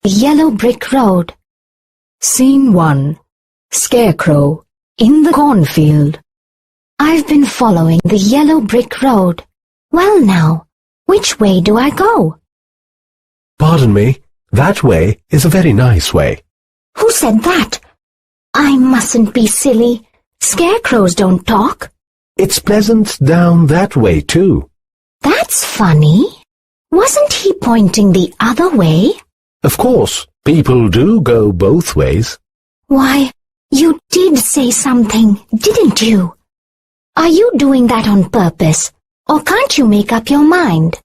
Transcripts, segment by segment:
Yellow Brick Road. Scene 1. Scarecrow, in the cornfield. I've been following the yellow brick road. Well now, which way do I go? Pardon me, that way is a very nice way. Who said that? I mustn't be silly. Scarecrows don't talk. It's pleasant down that way too. That's funny. Wasn't he pointing the other way? Of course, people do go both ways. Why, you did say something, didn't you? Are you doing that on purpose, or can't you make up your mind?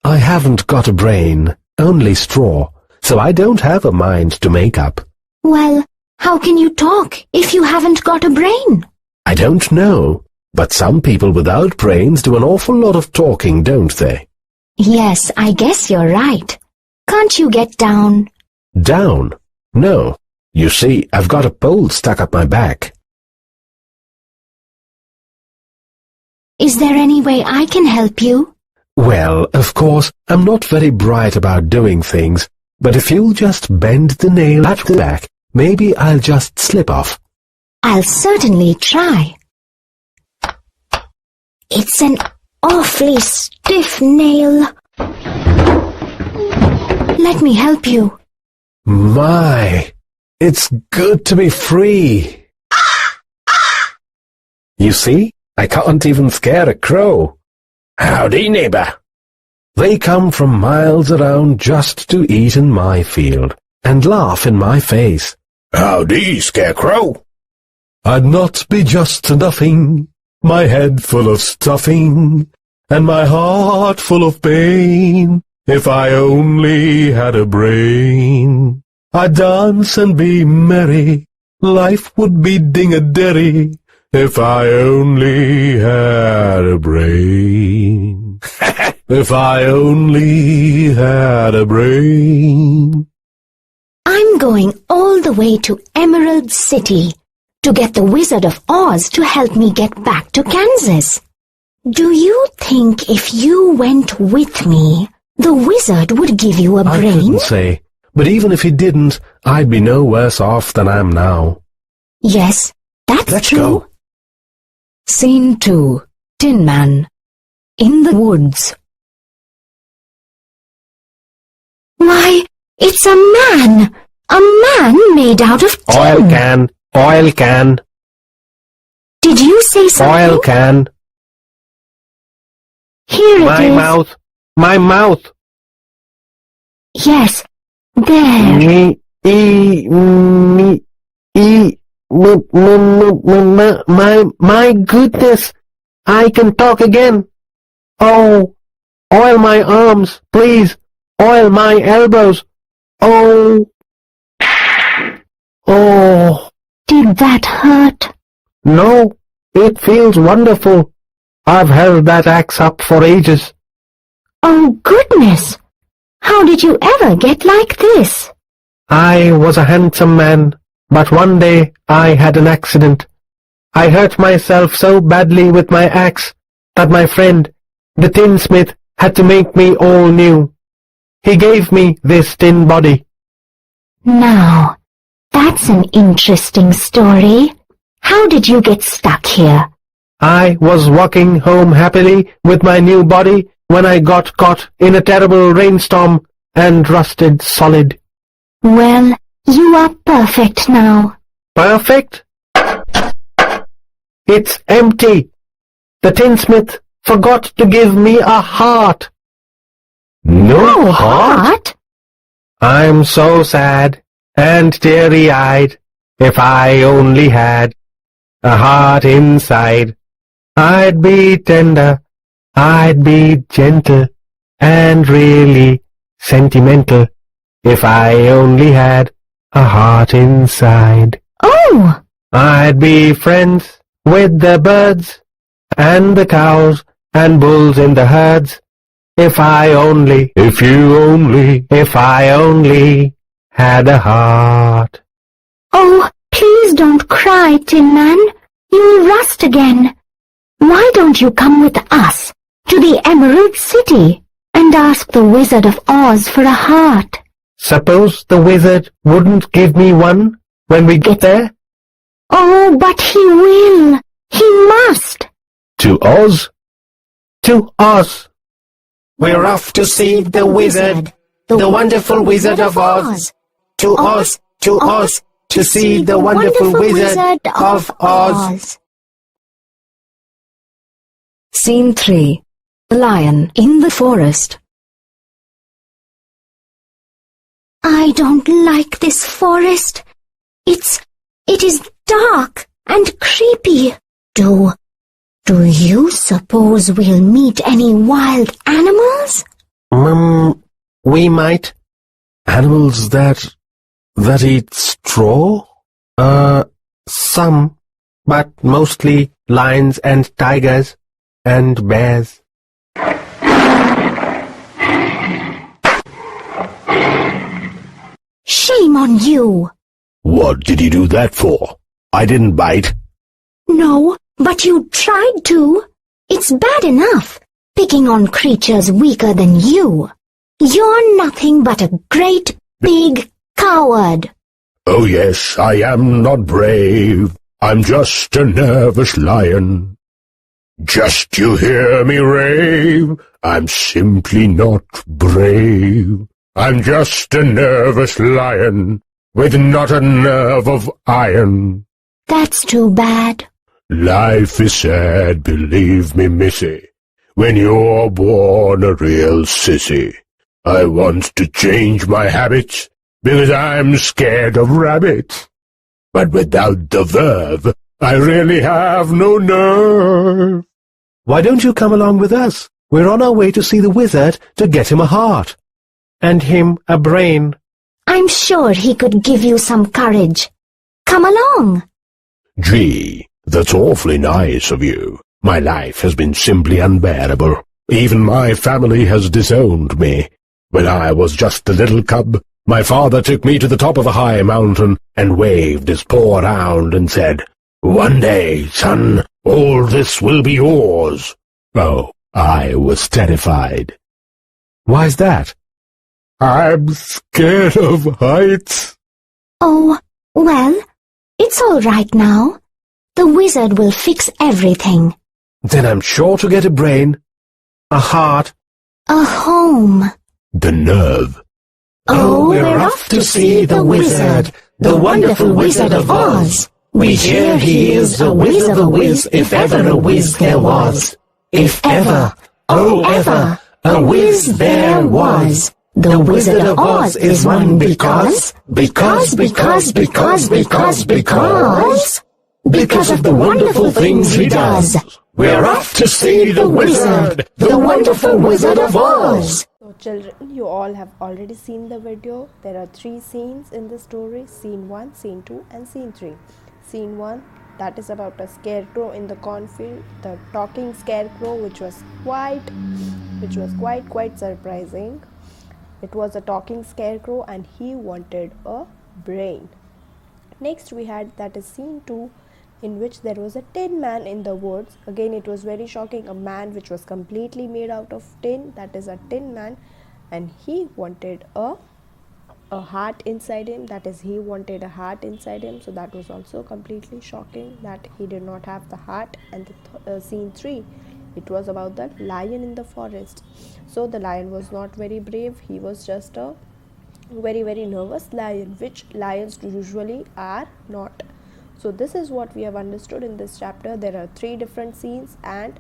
I haven't got a brain, only straw, so I don't have a mind to make up. Well, how can you talk if you haven't got a brain? I don't know, but some people without brains do an awful lot of talking, don't they? Yes, I guess you're right. Can't you get down? Down? No. You see, I've got a pole stuck up my back. Is there any way I can help you? Well, of course, I'm not very bright about doing things, but if you'll just bend the nail at the back, maybe I'll just slip off. I'll certainly try. It's an awfully stiff nail. Let me help you. My, it's good to be free. You see, I can't even scare a crow. Howdy, neighbor. They come from miles around just to eat in my field and laugh in my face. Howdy, Scarecrow. I'd not be just nothing, my head full of stuffing, and my heart full of pain, if I only had a brain. I'd dance and be merry, life would be ding-a-derry, if I only had a brain. If I only had a brain. I'm going all the way to Emerald City to get the Wizard of Oz to help me get back to Kansas. Do you think if you went with me, the wizard would give you a brain? I couldn't say, but even if he didn't, I'd be no worse off than I am now. Yes, that's Let's true. go. Scene 2. Tin Man, in the woods. Why, it's a man! A man made out of tin! Oil can, oil can, Did you say something? oil can. Here it My is. mouth, my mouth. Yes, there. Me, my goodness, I can talk again. Oh, oil my arms, please, oil my elbows. Oh, oh, Did that hurt? no, it feels wonderful. I've held that axe up for ages. Oh, goodness! How did you ever get like this? I was a handsome man, but one day I had an accident. I hurt myself so badly with my axe that my friend, the tinsmith, had to make me all new. He gave me this tin body. Now, that's an interesting story. How did you get stuck here? I was walking home happily with my new body when I got caught in a terrible rainstorm and rusted solid. Well, you are perfect now. Perfect? It's empty. The tinsmith forgot to give me a heart. No heart? I'm so sad and teary-eyed. If I only had a heart inside, I'd be tender, I'd be gentle, and really sentimental. If I only had a heart inside. Oh! I'd be friends with the birds, and the cows, and bulls in the herds. If I only had a heart. Oh, please don't cry, Tin Man. You'll rust again. Why don't you come with us to the Emerald City and ask the Wizard of Oz for a heart? Suppose the wizard wouldn't give me one when we get there? Oh, but he will. He must. To Oz? To Oz. We're off to see the wizard, the wonderful Wizard of Oz. To Oz, to Oz, to see the wonderful Wizard of Oz. Scene 3. The Lion in the Forest. I don't like this forest. It is dark and creepy. Do you suppose we'll meet any wild animals? We might. Animals that eat straw? Some, but mostly lions and tigers and bears. Shame on you! What did you do that for? I didn't bite. No, but you tried to. It's bad enough, picking on creatures weaker than you. You're nothing but a great big coward. Oh yes, I am not brave. I'm just a nervous lion. Just you hear me rave. I'm simply not brave. I'm just a nervous lion, with not a nerve of iron. That's too bad. Life is sad, believe me, missy, when you're born a real sissy. I want to change my habits, because I'm scared of rabbits. But without the verve, I really have no nerve. Why don't you come along with us? We're on our way to see the wizard to get him a heart. And him a brain. I'm sure he could give you some courage. Come along. Gee, that's awfully nice of you. My life has been simply unbearable. Even my family has disowned me. When I was just a little cub, my father took me to the top of a high mountain and waved his paw around and said, "One day, son, all this will be yours." Oh, I was terrified. Why's that? I'm scared of heights. Oh, well, it's all right now. The wizard will fix everything. Then I'm sure to get a brain, a heart, A home. the nerve. Oh, we're off to see the wizard, the wonderful Wizard of Oz. We hear he is a whiz of a whiz, if ever a whiz there was. If ever, oh ever, a whiz there was. The Wizard of Oz is one because of the wonderful things he does. We're off to see the wizard, the wonderful Wizard of Oz. So children, you all have already seen the video. There are 3 scenes in the story: scene 1, scene 2 and scene 3. Scene 1, that is about a scarecrow in the cornfield, the talking scarecrow, which was quite surprising. It was a talking scarecrow and he wanted a brain. Next we had, that is scene 2, in which there was a tin man in the woods. Again, it was very shocking. A man which was completely made out of tin, that is a tin man, and he wanted a heart inside him, that is he wanted a heart inside him. So that was also completely shocking that he did not have the heart. And the scene 3, it was about the lion in the forest. So the lion was not very brave. He was just a very nervous lion, which lions usually are not. So this is what we have understood in this chapter. There are 3 different scenes and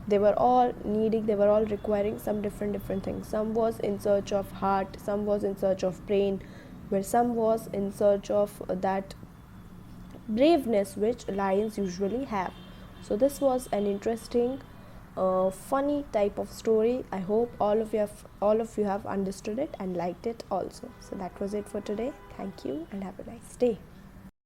they were all requiring some different things. Some was in search of heart, some was in search of brain, where some was in search of that braveness which lions usually have. So this was an interesting funny type of story. I hope all of you have understood it and liked it also. So that was it for today. Thank you and have a nice day.